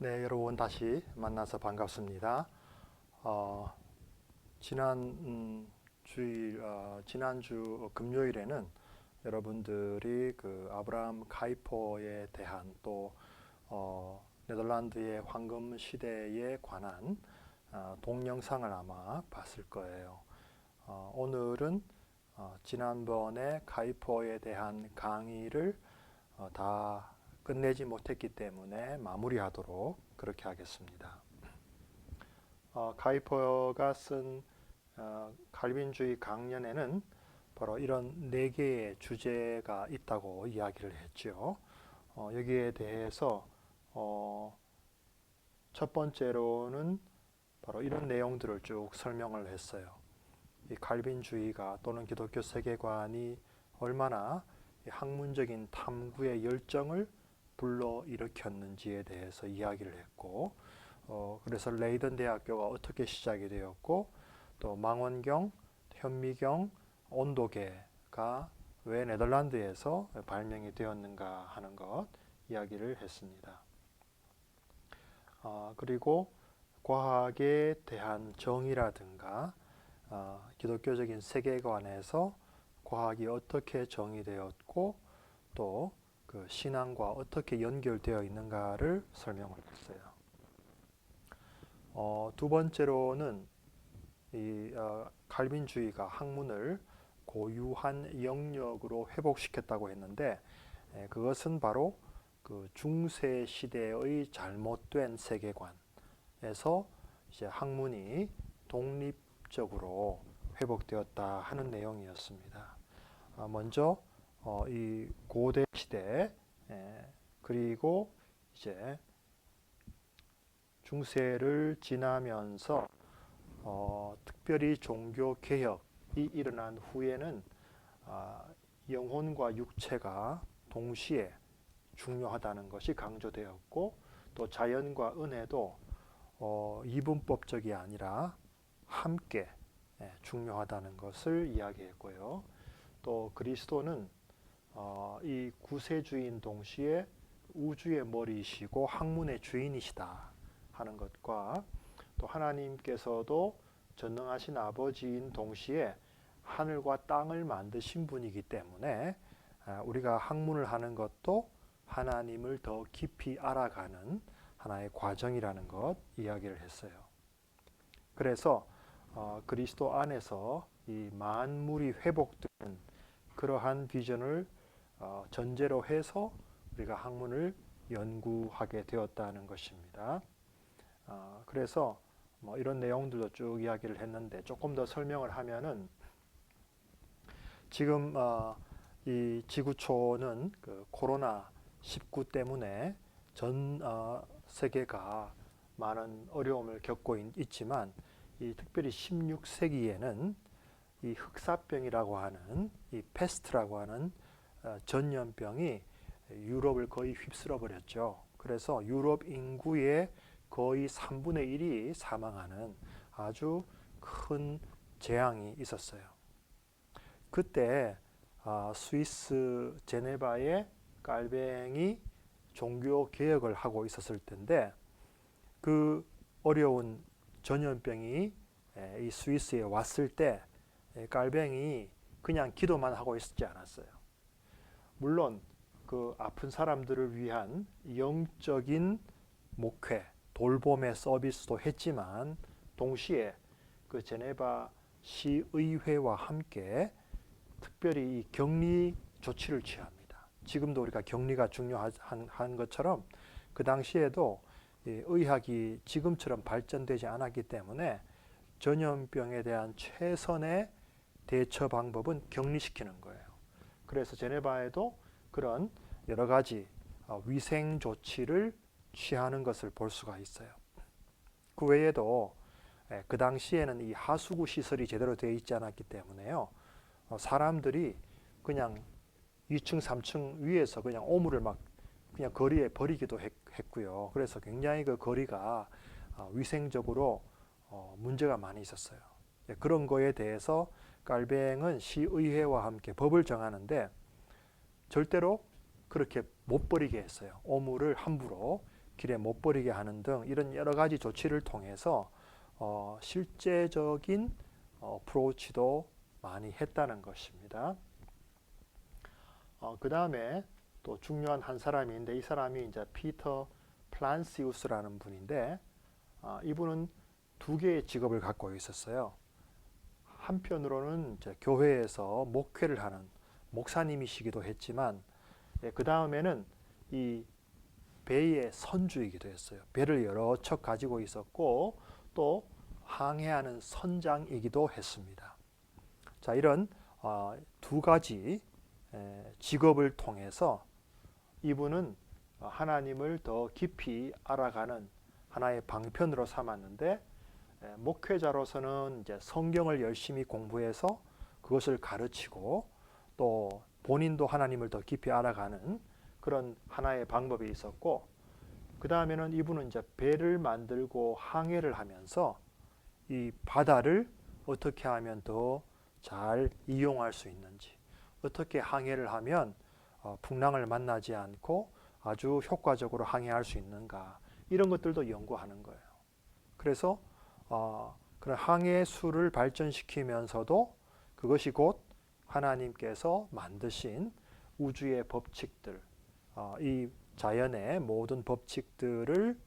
네, 여러분 다시 만나서 반갑습니다. 어, 지난주 금요일에는 여러분들이 그 아브라함 카이퍼에 대한 또 네덜란드의 황금 시대에 관한 동영상을 아마 봤을 거예요. 오늘은 지난번에 카이퍼에 대한 강의를 다 끝내지 못했기 때문에 마무리하도록 그렇게 하겠습니다. 카이퍼가 쓴 칼빈주의 강연에는 바로 이런 네 개의 주제가 있다고 이야기를 했죠. 여기에 대해서 첫 번째로는 바로 이런 내용들을 쭉 설명을 했어요. 이 칼빈주의가 또는 기독교 세계관이 얼마나 학문적인 탐구의 열정을 불러일으켰는지에 대해서 이야기를 했고, 그래서 레이든 대학교가 어떻게 시작이 되었고, 또 망원경, 현미경, 온도계가 왜 네덜란드에서 발명이 되었는가 하는 것 이야기를 했습니다. 그리고 과학에 대한 정의라든가 기독교적인 세계관에서 과학이 어떻게 정의되었고 또 그 신앙과 어떻게 연결되어 있는가를 설명을 했어요. 두 번째로는 이 칼빈주의가 학문을 고유한 영역으로 회복시켰다고 했는데 그것은 바로 그 중세 시대의 잘못된 세계관에서 이제 학문이 독립적으로 회복되었다 하는 내용이었습니다. 먼저 이 고대 시대 그리고 이제 중세를 지나면서 특별히 종교 개혁이 일어난 후에는 영혼과 육체가 동시에 중요하다는 것이 강조되었고 또 자연과 은혜도 이분법적이 아니라 함께 중요하다는 것을 이야기했고요. 또 그리스도는 이 구세주인 동시에 우주의 머리이시고 학문의 주인이시다 하는 것과 또 하나님께서도 전능하신 아버지인 동시에 하늘과 땅을 만드신 분이기 때문에 우리가 학문을 하는 것도 하나님을 더 깊이 알아가는 하나의 과정이라는 것 이야기를 했어요. 그래서 그리스도 안에서 이 만물이 회복되는 그러한 비전을 전제로 해서 우리가 학문을 연구하게 되었다는 것입니다. 그래서 뭐 이런 내용들도 쭉 이야기를 했는데 조금 더 설명을 하면은 지금 이 지구촌은 그 코로나 19 때문에 전 세계가 많은 어려움을 겪고 있지만 이 특별히 16세기에는 이 흑사병이라고 하는 이 페스트라고 하는 전염병이 유럽을 거의 휩쓸어 버렸죠. 그래서 유럽 인구의 거의 3분의 1이 사망하는 아주 큰 재앙이 있었어요. 그때 스위스 제네바의 깔뱅이 종교 개혁을 하고 있었을 텐데 그 어려운 전염병이 이 스위스에 왔을 때 깔뱅이 그냥 기도만 하고 있지 않았어요. 물론 그 아픈 사람들을 위한 영적인 목회, 돌봄의 서비스도 했지만 동시에 그 제네바 시의회와 함께 특별히 이 격리 조치를 취합니다. 지금도 우리가 격리가 중요한 것처럼 그 당시에도 의학이 지금처럼 발전되지 않았기 때문에 전염병에 대한 최선의 대처 방법은 격리시키는 거예요. 그래서 제네바에도 그런 여러 가지 위생 조치를 취하는 것을 볼 수가 있어요. 그 외에도 그 당시에는 이 하수구 시설이 제대로 되어 있지 않았기 때문에요. 사람들이 그냥 2층, 3층 위에서 그냥 오물을 막 그냥 거리에 버리기도 했고요. 그래서 굉장히 그 거리가 위생적으로 문제가 많이 있었어요. 그런 거에 대해서 깔뱅은 시의회와 함께 법을 정하는데 절대로 그렇게 못 버리게 했어요. 오물을 함부로 길에 못 버리게 하는 등 이런 여러 가지 조치를 통해서 실제적인 어프로치도 많이 했다는 것입니다. 그 다음에 또 중요한 한 사람이 있는데 이 사람이 이제 피터 플란시우스라는 분인데 이분은 두 개의 직업을 갖고 있었어요. 한편으로는 이제 교회에서 목회를 하는 목사님이시기도 했지만 그 다음에는 이 배의 선주이기도 했어요. 배를 여러 척 가지고 있었고 또 항해하는 선장이기도 했습니다. 자, 이런 두 가지 직업을 통해서 이분은 하나님을 더 깊이 알아가는 하나의 방편으로 삼았는데 목회자로서는 이제 성경을 열심히 공부해서 그것을 가르치고 또 본인도 하나님을 더 깊이 알아가는 그런 하나의 방법이 있었고 그 다음에는 이분은 이제 배를 만들고 항해를 하면서 이 바다를 어떻게 하면 더 잘 이용할 수 있는지 어떻게 항해를 하면 풍랑을 만나지 않고 아주 효과적으로 항해할 수 있는가 이런 것들도 연구하는 거예요. 그래서 그런 항해술을 발전시키면서도 그것이 곧 하나님께서 만드신 우주의 법칙들, 이 자연의 모든 법칙들을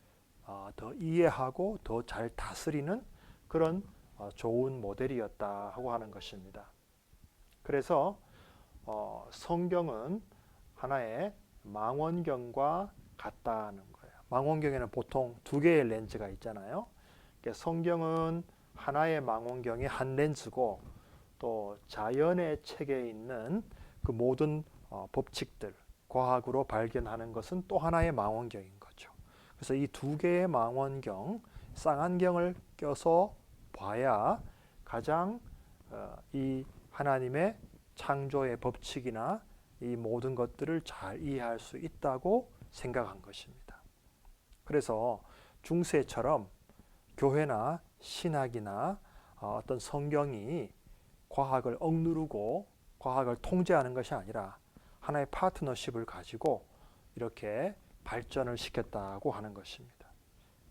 더 이해하고 더 잘 다스리는 그런 좋은 모델이었다 하고 하는 것입니다. 그래서 성경은 하나의 망원경과 같다는 거예요. 망원경에는 보통 두 개의 렌즈가 있잖아요. 성경은 하나의 망원경이 한 렌즈고 또 자연의 책에 있는 그 모든 법칙들, 과학으로 발견하는 것은 또 하나의 망원경인 거죠. 그래서 이 두 개의 망원경, 쌍안경을 껴서 봐야 가장 이 하나님의 창조의 법칙이나 이 모든 것들을 잘 이해할 수 있다고 생각한 것입니다. 그래서 중세처럼 교회나 신학이나 어떤 성경이 과학을 억누르고 과학을 통제하는 것이 아니라 하나의 파트너십을 가지고 이렇게 발전을 시켰다고 하는 것입니다.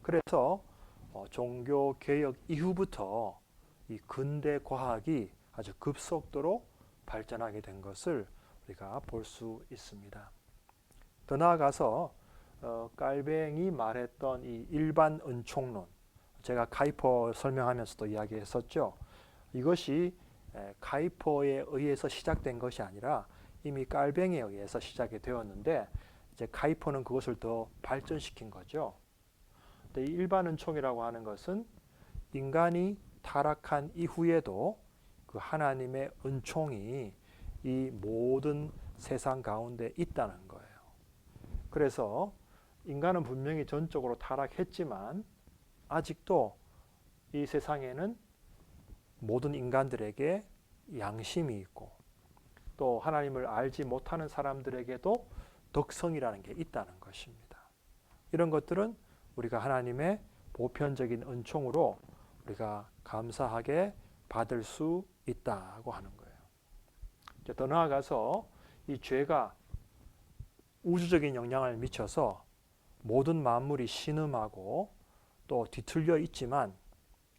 그래서 종교 개혁 이후부터 이 근대 과학이 아주 급속도로 발전하게 된 것을 우리가 볼 수 있습니다. 더 나아가서 깔뱅이 말했던 이 일반 은총론, 제가 카이퍼 설명하면서도 이야기했었죠. 이것이 카이퍼에 의해서 시작된 것이 아니라 이미 깔뱅이에 의해서 시작이 되었는데 이제 카이퍼는 그것을 더 발전시킨 거죠. 근데 이 일반 은총이라고 하는 것은 인간이 타락한 이후에도 그 하나님의 은총이 이 모든 세상 가운데 있다는 거예요. 그래서 인간은 분명히 전적으로 타락했지만 아직도 이 세상에는 모든 인간들에게 양심이 있고 또 하나님을 알지 못하는 사람들에게도 덕성이라는 게 있다는 것입니다. 이런 것들은 우리가 하나님의 보편적인 은총으로 우리가 감사하게 받을 수 있다고 하는 거예요. 이제 더 나아가서 이 죄가 우주적인 영향을 미쳐서 모든 만물이 신음하고 또 뒤틀려 있지만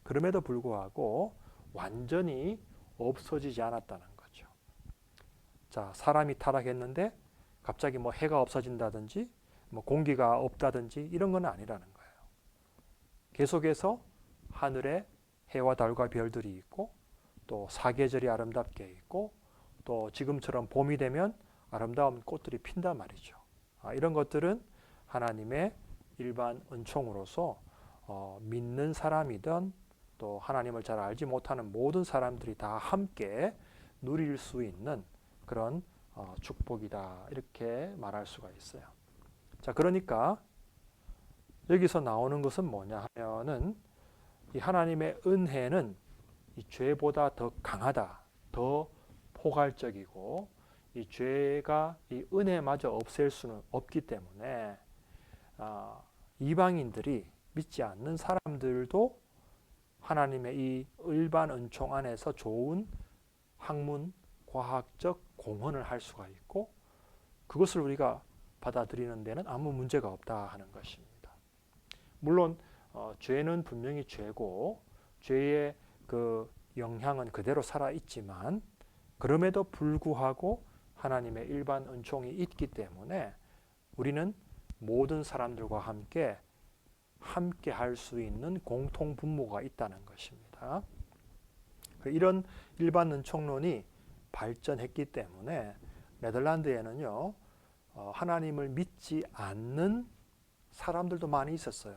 그럼에도 불구하고 완전히 없어지지 않았다는 거죠. 자, 사람이 타락했는데 갑자기 뭐 해가 없어진다든지 뭐 공기가 없다든지 이런 건 아니라는 거예요. 계속해서 하늘에 해와 달과 별들이 있고 또 사계절이 아름답게 있고 또 지금처럼 봄이 되면 아름다운 꽃들이 핀단 말이죠. 이런 것들은 하나님의 일반 은총으로서 믿는 사람이든 또 하나님을 잘 알지 못하는 모든 사람들이 다 함께 누릴 수 있는 그런 축복이다 이렇게 말할 수가 있어요. 자, 그러니까 여기서 나오는 것은 뭐냐 하면은 이 하나님의 은혜는 이 죄보다 더 강하다, 더 포괄적이고 이 죄가 이 은혜마저 없앨 수는 없기 때문에 이방인들이 믿지 않는 사람들도 하나님의 이 일반 은총 안에서 좋은 학문, 과학적 공헌을 할 수가 있고 그것을 우리가 받아들이는 데는 아무 문제가 없다 하는 것입니다. 물론 죄는 분명히 죄고 죄의 그 영향은 그대로 살아 있지만 그럼에도 불구하고 하나님의 일반 은총이 있기 때문에 우리는 모든 사람들과 함께 할 수 있는 공통 분모가 있다는 것입니다. 이런 일반 은총론이 발전했기 때문에 네덜란드에는요, 하나님을 믿지 않는 사람들도 많이 있었어요.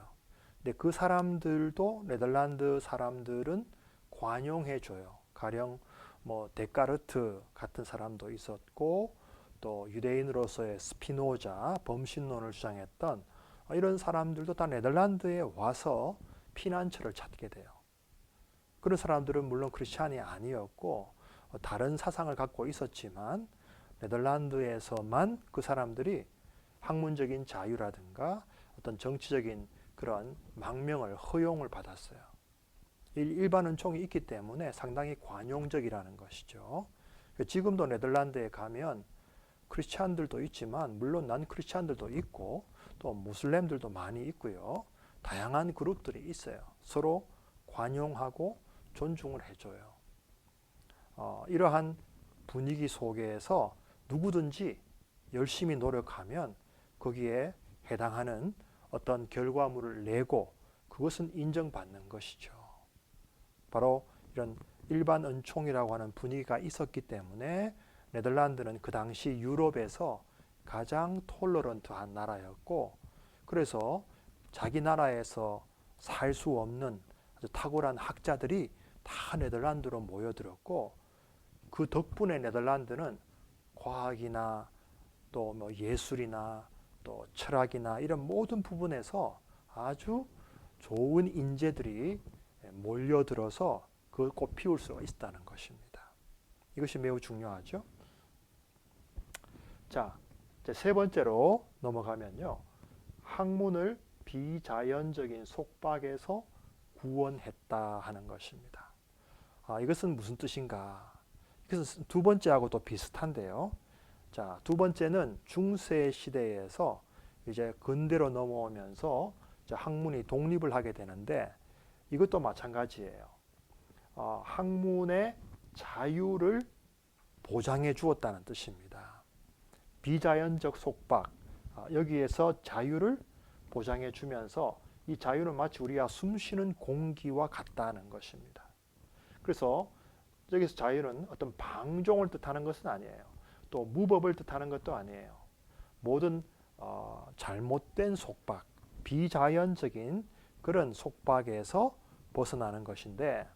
근데 그 사람들도 네덜란드 사람들은 관용해 줘요. 가령 뭐 데카르트 같은 사람도 있었고 또 유대인으로서의 스피노자, 범신론을 주장했던 이런 사람들도 다 네덜란드에 와서 피난처를 찾게 돼요. 그런 사람들은 물론 크리스찬이 아니었고 다른 사상을 갖고 있었지만 네덜란드에서만 그 사람들이 학문적인 자유라든가 어떤 정치적인 그런 망명을 허용을 받았어요. 일반 은총이 있기 때문에 상당히 관용적이라는 것이죠. 지금도 네덜란드에 가면 크리스찬들도 있지만 물론 난 크리스찬들도 있고 또 무슬림들도 많이 있고요. 다양한 그룹들이 있어요. 서로 관용하고 존중을 해줘요. 이러한 분위기 속에서 누구든지 열심히 노력하면 거기에 해당하는 어떤 결과물을 내고 그것은 인정받는 것이죠. 바로 이런 일반 은총이라고 하는 분위기가 있었기 때문에 네덜란드는 그 당시 유럽에서 가장 톨러런트한 나라였고 그래서 자기 나라에서 살 수 없는 아주 탁월한 학자들이 다 네덜란드로 모여들었고 그 덕분에 네덜란드는 과학이나 또 뭐 예술이나 또 철학이나 이런 모든 부분에서 아주 좋은 인재들이 몰려들어서 그걸 꽃피울 수가 있다는 것입니다. 이것이 매우 중요하죠. 자, 이제 세 번째로 넘어가면요. 학문을 비자연적인 속박에서 구원했다 하는 것입니다. 이것은 무슨 뜻인가? 이것은 두 번째하고 또 비슷한데요. 자, 두 번째는 중세 시대에서 이제 근대로 넘어오면서 이제 학문이 독립을 하게 되는데 이것도 마찬가지예요. 학문의 자유를 보장해 주었다는 뜻입니다. 비자연적 속박, 여기에서 자유를 보장해 주면서 이 자유는 마치 우리가 숨쉬는 공기와 같다는 것입니다. 그래서 여기서 자유는 어떤 방종을 뜻하는 것은 아니에요. 또 무법을 뜻하는 것도 아니에요. 모든 잘못된 속박, 비자연적인 그런 속박에서 벗어나는 것인데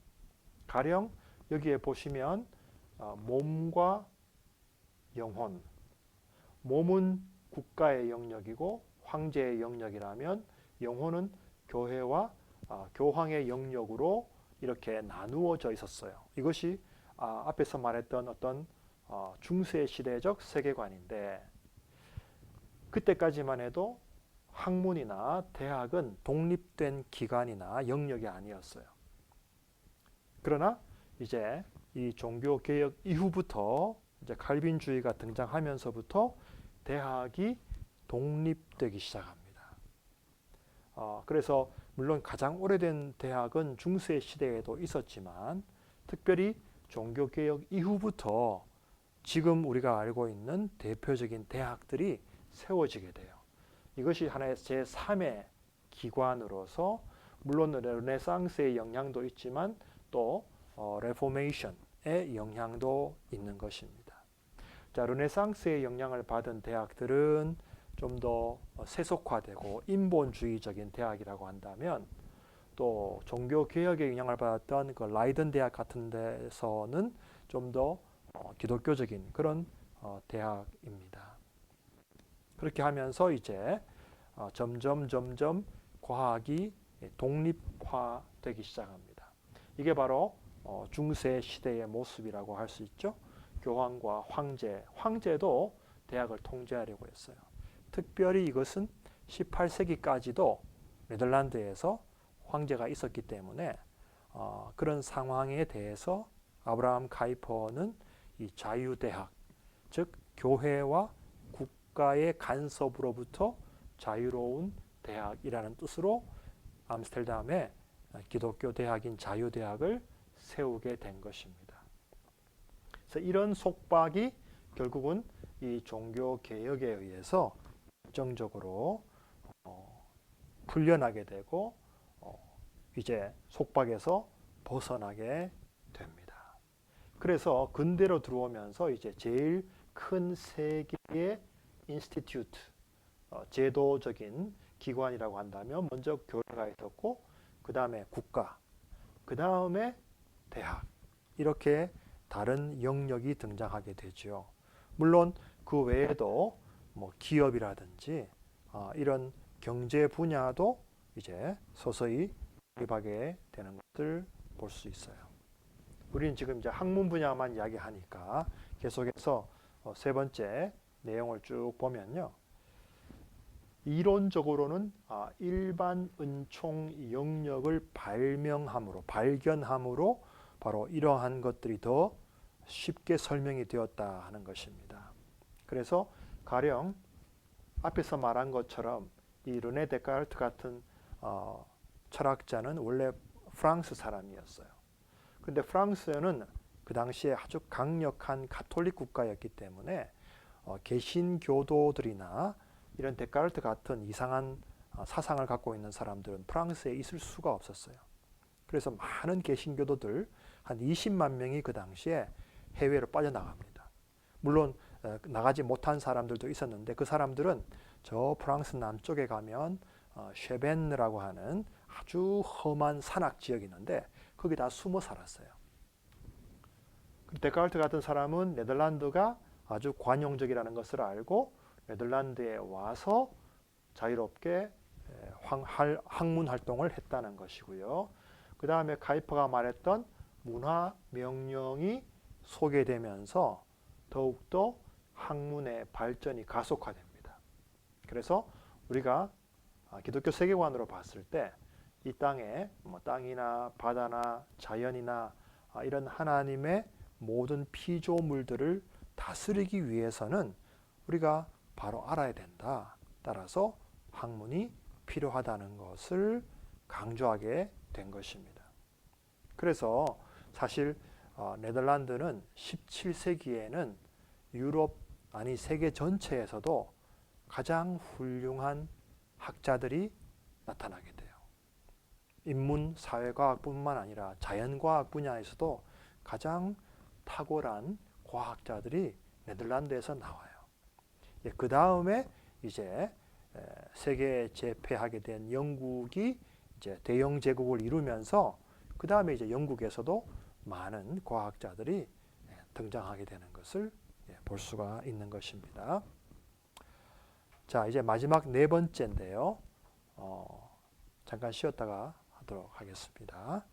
가령 여기에 보시면 몸과 영혼, 몸은 국가의 영역이고 황제의 영역이라면 영혼은 교회와 교황의 영역으로 이렇게 나누어져 있었어요. 이것이 앞에서 말했던 어떤 중세 시대적 세계관인데 그때까지만 해도 학문이나 대학은 독립된 기관이나 영역이 아니었어요. 그러나 이제 이 종교 개혁 이후부터 이제 칼빈주의가 등장하면서부터 대학이 독립되기 시작합니다. 그래서 물론 가장 오래된 대학은 중세 시대에도 있었지만 특별히 종교 개혁 이후부터 지금 우리가 알고 있는 대표적인 대학들이 세워지게 돼요. 이것이 하나의 제3의 기관으로서 물론 르네상스의 영향도 있지만 또 레포메이션의 영향도 있는 것입니다. 자, 르네상스의 영향을 받은 대학들은 좀 더 세속화되고 인본주의적인 대학이라고 한다면 또 종교 개혁의 영향을 받았던 그 라이든 대학 같은 데서는 좀 더 기독교적인 그런 대학입니다. 그렇게 하면서 이제 점점 과학이 독립화되기 시작합니다. 이게 바로 중세 시대의 모습이라고 할 수 있죠. 교황과 황제도 대학을 통제하려고 했어요. 특별히 이것은 18세기까지도 네덜란드에서 황제가 있었기 때문에 그런 상황에 대해서 아브라함 카이퍼는 이 자유대학, 즉 교회와 국가의 간섭으로부터 자유로운 대학이라는 뜻으로 암스테르담에 기독교 대학인 자유대학을 세우게 된 것입니다. 그래서 이런 속박이 결국은 이 종교 개혁에 의해서 결정적으로 풀려나게 되고 이제 속박에서 벗어나게 됩니다. 그래서 근대로 들어오면서 이제 제일 큰 세계의 인스티튜트, 제도적인 기관이라고 한다면 먼저 교회가 있었고 그 다음에 국가, 그 다음에 대학, 이렇게 다른 영역이 등장하게 되죠. 물론 그 외에도 뭐 기업이라든지 이런 경제 분야도 이제 서서히 개입하게 되는 것을 볼 수 있어요. 우리는 지금 이제 학문 분야만 이야기하니까 계속해서 세 번째 내용을 쭉 보면요. 이론적으로는 일반 은총 영역을 발견함으로 바로 이러한 것들이 더 쉽게 설명이 되었다 하는 것입니다. 그래서 가령 앞에서 말한 것처럼 이 르네 데카르트 같은 철학자는 원래 프랑스 사람이었어요. 근데 프랑스는 그 당시에 아주 강력한 가톨릭 국가였기 때문에 개신교도들이나 이런 데카르트 같은 이상한 사상을 갖고 있는 사람들은 프랑스에 있을 수가 없었어요. 그래서 많은 개신교도들 한 20만 명이 그 당시에 해외로 빠져나갑니다. 물론 나가지 못한 사람들도 있었는데 그 사람들은 저 프랑스 남쪽에 가면 쉐벤느라고 하는 아주 험한 산악 지역이 있는데 거기 다 숨어 살았어요. 데카르트 같은 사람은 네덜란드가 아주 관용적이라는 것을 알고 네덜란드에 와서 자유롭게 학문 활동을 했다는 것이고요. 그 다음에 카이퍼가 말했던 문화 명령이 소개되면서 더욱더 학문의 발전이 가속화됩니다. 그래서 우리가 기독교 세계관으로 봤을 때 이 땅에 뭐 땅이나 바다나 자연이나 이런 하나님의 모든 피조물들을 다스리기 위해서는 우리가 바로 알아야 된다. 따라서 학문이 필요하다는 것을 강조하게 된 것입니다. 그래서 사실 네덜란드는 17세기에는 유럽 아니 세계 전체에서도 가장 훌륭한 학자들이 나타나게 돼요. 인문 사회과학뿐만 아니라 자연과학 분야에서도 가장 탁월한 과학자들이 네덜란드에서 나와요. 그 다음에 이제 세계에 제패하게 된 영국이 이제 대영 제국을 이루면서 그 다음에 이제 영국에서도 많은 과학자들이 등장하게 되는 것을 볼 수가 있는 것입니다. 자, 이제 마지막 네 번째인데요. 잠깐 쉬었다가 하도록 하겠습니다.